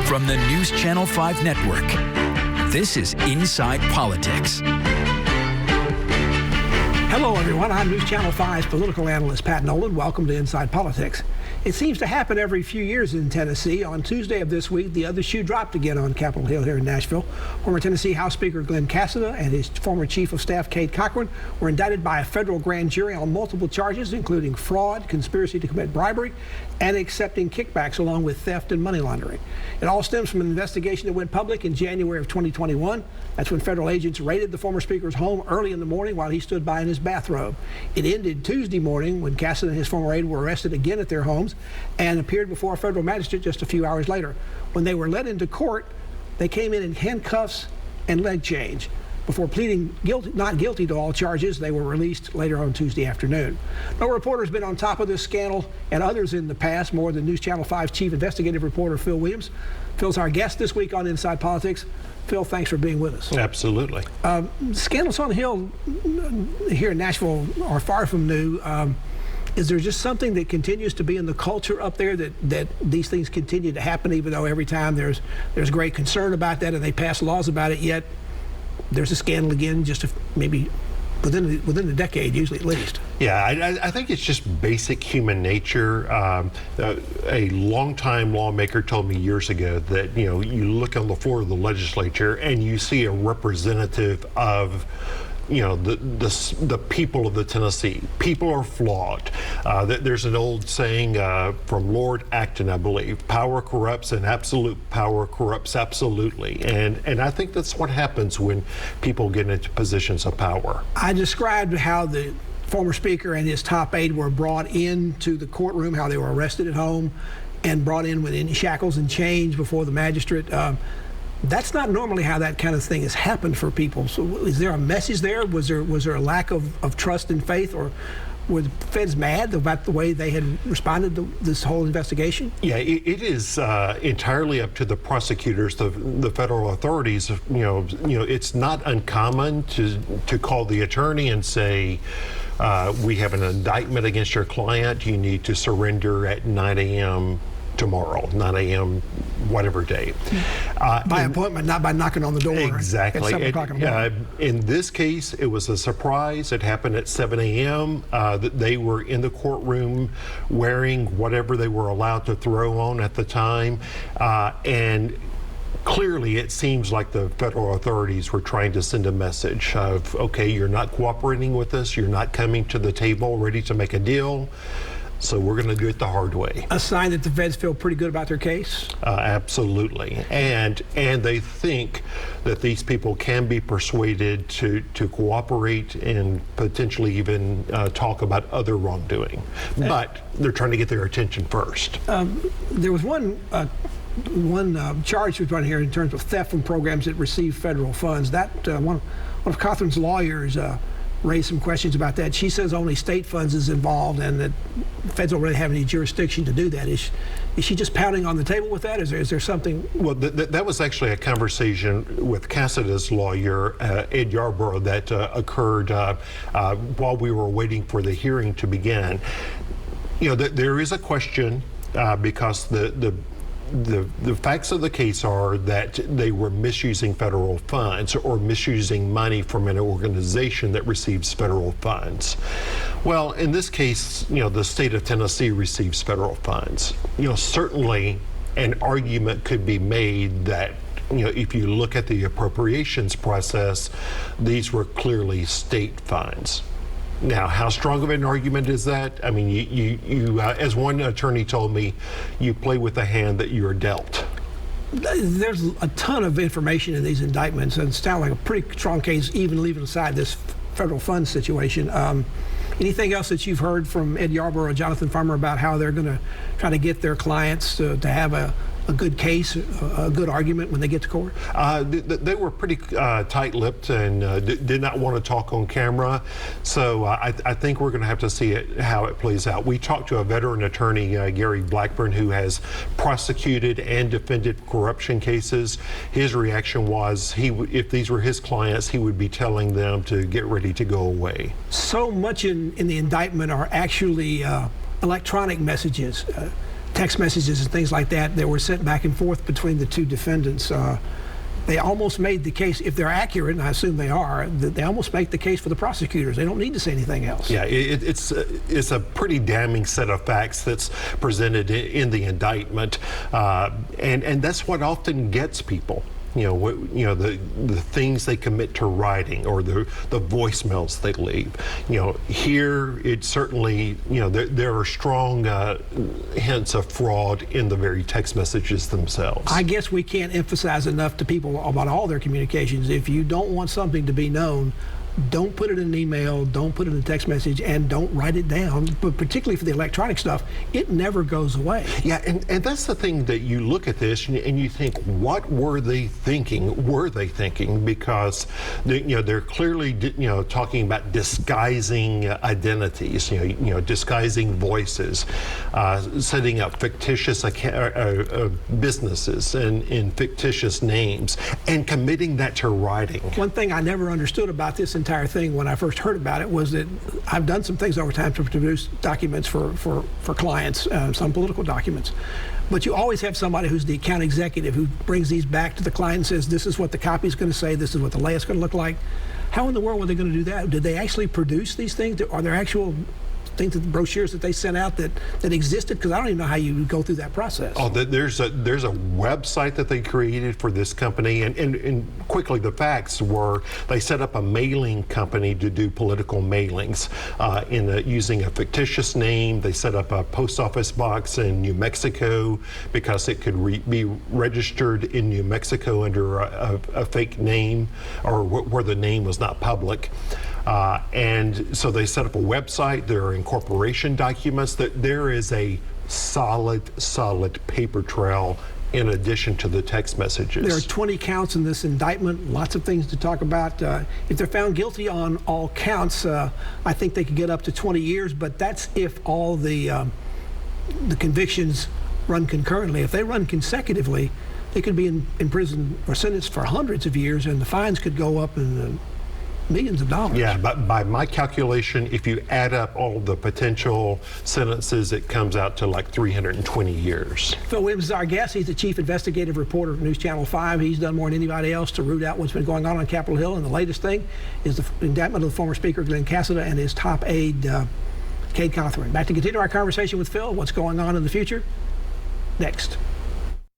From the News Channel 5 Network, this is Inside Politics. Hello, everyone. I'm News Channel 5's political analyst, Pat Nolan. Welcome to Inside Politics. It seems to happen every few years in Tennessee. On Tuesday of this week, the other shoe dropped again on Capitol Hill here in Nashville. Former Tennessee House Speaker Glen Casada and his former Chief of Staff, Cade Cothren, were indicted by a federal grand jury on multiple charges, including fraud, conspiracy to commit bribery, and accepting kickbacks, along with theft and money laundering. It all stems from an investigation that went public in January of 2021. That's when federal agents raided the former speaker's home early in the morning while he stood by in his bathrobe. It ended Tuesday morning when Casada and his former aide were arrested again at their homes and appeared before a federal magistrate just a few hours later. When they were led into court, they came in handcuffs and leg chains. Before pleading not guilty to all charges, they were released later on Tuesday afternoon. No reporter has been on top of this scandal and others in the past more than News Channel 5's chief investigative reporter, Phil Williams. Phil's our guest this week on Inside Politics. Phil, thanks for being with us. Absolutely. Scandals on the Hill here in Nashville are far from new. Is there just something that continues to be in the culture up there that these things continue to happen, even though every time there's great concern about that and they pass laws about it, yet there's a scandal again, just maybe within the decade, usually at least? Yeah, I think it's just basic human nature. A longtime lawmaker told me years ago that, you look on the floor of the legislature and you see a representative of the people of the Tennessee. People are flawed. There's an old saying from Lord Acton, I believe, power corrupts and absolute power corrupts absolutely. And I think that's what happens when people get into positions of power. I described how the former speaker and his top aide were brought into the courtroom, how they were arrested at home and brought in within shackles and chains before the magistrate. That's not normally how that kind of thing has happened for people. So is there a message there? Was there a lack of trust and faith, or were the feds mad about the way they had responded to this whole investigation? Yeah, it is entirely up to the prosecutors, the federal authorities. It's not uncommon to call the attorney and say, we have an indictment against your client. You need to surrender at 9 a.m. tomorrow, 9 a.m. whatever day. By appointment, not by knocking on the door. Exactly. At 7 o'clock in the morning. In this case, it was a surprise. It happened at 7 a.m. They were in the courtroom wearing whatever they were allowed to throw on at the time. And clearly, it seems like the federal authorities were trying to send a message of, okay, you're not cooperating with us. You're not coming to the table ready to make a deal. So we're going to do it the hard way. A sign that the feds feel pretty good about their case? Absolutely. And they think that these people can be persuaded to cooperate and potentially even talk about other wrongdoing. But they're trying to get their attention first. There was one charge was run here in terms of theft from programs that receive federal funds. That one of Cothren's lawyers raised some questions about that. She says only state funds is involved and that feds don't really have any jurisdiction to do that. Is she just pounding on the table with that? Is there something? Well, that was actually a conversation with Casada's lawyer, Ed Yarborough, that occurred while we were waiting for the hearing to begin. There is a question because the facts of the case are that they were misusing federal funds or misusing money from an organization that receives federal funds. Well, in this case, the state of Tennessee receives federal funds. Certainly an argument could be made that if you look at the appropriations process, these were clearly state funds. Now, how strong of an argument is that? I mean, you as one attorney told me, you play with the hand that you're dealt. There's a ton of information in these indictments, and it sounds like a pretty strong case, even leaving aside this federal funds situation. Anything else that you've heard from Ed Yarborough or Jonathan Farmer about how they're going to try to get their clients to have a good case, a good argument when they get to court? They were pretty tight-lipped and did not want to talk on camera. So I think we're going to have to see how it plays out. We talked to a veteran attorney, Gary Blackburn, who has prosecuted and defended corruption cases. His reaction was, if these were his clients, he would be telling them to get ready to go away. So much in the indictment are actually electronic messages. text messages and things like that that were sent back and forth between the two defendants. They almost made the case, if they're accurate, and I assume they are, that they almost make the case for the prosecutors. They don't need to say anything else. Yeah, it's a pretty damning set of facts that's presented in the indictment, and that's what often gets people. The things they commit to writing, or the voicemails they leave. Here it certainly, there are strong hints of fraud in the very text messages themselves. I guess we can't emphasize enough to people about all their communications. If you don't want something to be known, don't put it in an email, don't put it in a text message, and don't write it down. But particularly for the electronic stuff, it never goes away. Yeah, and that's the thing, that you look at this and you think, what were they thinking? Were they thinking? Because they're clearly talking about disguising identities, disguising voices, setting up fictitious businesses in fictitious names, and committing that to writing. One thing I never understood about this entire thing when I first heard about it was that I've done some things over time to produce documents for clients, some political documents. But you always have somebody who's the account executive who brings these back to the client and says, this is what the copy is going to say, this is what the layout's going to look like. How in the world were they going to do that? Did they actually produce these things? Are there actual things, the brochures that they sent out that existed? Because I don't even know how you would go through that process. Oh, there's a website that they created for this company, and quickly the facts were they set up a mailing company to do political mailings using a fictitious name. They set up a post office box in New Mexico because it could be registered in New Mexico under a fake name, or where the name was not public. And so they set up a website. There are incorporation documents. That there is a solid paper trail in addition to the text messages. There are 20 counts in this indictment, lots of things to talk about. If they're found guilty on all counts, I think they could get up to 20 years, but that's if all the convictions run concurrently. If they run consecutively, they could be in prison or sentenced for hundreds of years, and the fines could go up in millions of dollars. Yeah, but by my calculation, if you add up all the potential sentences, it comes out to like 320 years. Phil Williams is our guest. He's the chief investigative reporter of News Channel 5. He's done more than anybody else to root out what's been going on Capitol Hill. And the latest thing is the indictment of the former Speaker Glen Casada and his top aide, Cade Cothren. Back to continue our conversation with Phil. What's going on in the future? Next.